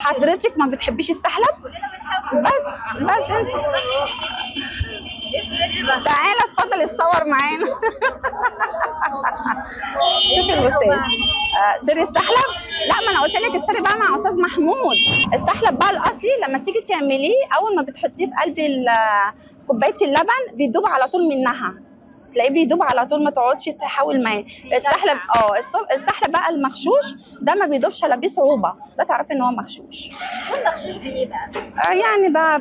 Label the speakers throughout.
Speaker 1: حضرتك ما بتحبيش السحلب؟ بس انت تعالى اتفضل اتصور معانا. شوفي الاستاذ سر السحلب. لا، ما انا قلت لك السر بقى مع استاذ محمود. السحلب بقى الاصلي لما تيجي تعمليه اول ما بتحطيه في قلب كوبايه اللبن بيدوب على طول منها، تلاقيه بيدوب على طول، ما تقعدش تحاول معاه. السحلب السحلب بقى المغشوش ده ما بيدوبش الا بصعوبه، ده تعرفي ان هو مغشوش.
Speaker 2: والمغشوش بايه بقى؟
Speaker 1: يعني بقى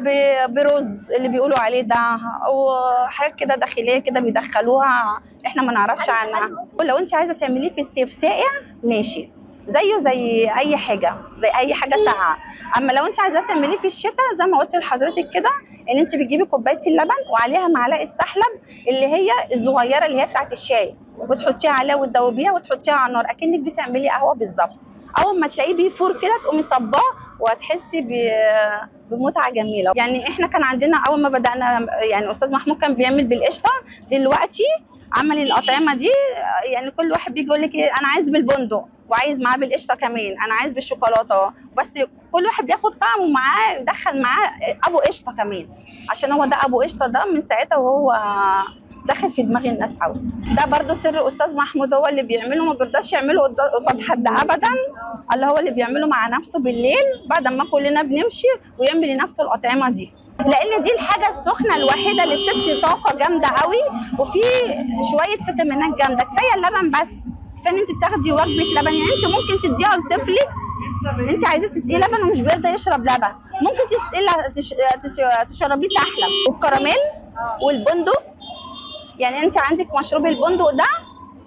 Speaker 1: برز اللي بيقولوا عليه ده، وحاجات كده داخليه كده بيدخلوها احنا ما نعرفش عنها. ولو انت عايزه تعمليه في الصيف ساقع ماشي، زيه زي اي حاجه، زي اي حاجه ساقعه. اما لو انت عايزه تعمليه في الشتاء زي ما قلت لحضرتك كده، ان انت بتجيبي كوبايه اللبن وعليها معلقه سحلب اللي هي الصغيره اللي هي بتاعت الشاي، وتحطيها عليها وتدوبيها وتحطيها على النار اكنك بتعملي قهوه بالظبط. اول ما تلاقيه بيفور كده تقومي صباه وهتحسي بمتعه جميله. يعني احنا كان عندنا اول ما بدانا، يعني استاذ محمود كان بيعمل بالقشطه، دلوقتي عمل الاطعمه دي. يعني كل واحد بيجي يقول لك ايه، انا عايز بالبندق وعايز معاه بالقشطه كمان، انا عايز بالشوكولاته، بس كل واحد بياخد طعم ومعاه يدخل معاه ابو قشطه كمان، عشان هو ده ابو قشطه ده من ساعتها وهو داخل في دماغ الناس قوي. ده برضو سر استاذ محمود، هو اللي بيعمله، ما بيرضاش يعمله قصاد حد ابدا، اللي هو اللي بيعمله مع نفسه بالليل بعد ما كلنا بنمشي ويعمل لنفسه الاطعمه دي، لان دي الحاجه السخنه الوحيده اللي بتدي طاقه جامده قوي وفي شويه فيتامينات جامده. كفايه اللبن بس، كفايه ان انت بتاخدي وجبه لبن. يعني انت ممكن تديها لطفلك، انت عايزه تسقيه لبن ومش بيرضى يشرب لبن، ممكن تشربيه سحلب والكراميل والبندق. يعني انت عندك مشروب البندق ده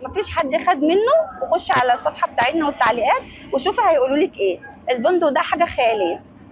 Speaker 1: مفيش حد خد منه، وخش على الصفحه بتاعتنا والتعليقات وشوفي هيقولوا لك ايه. البندق ده حاجه خياليه.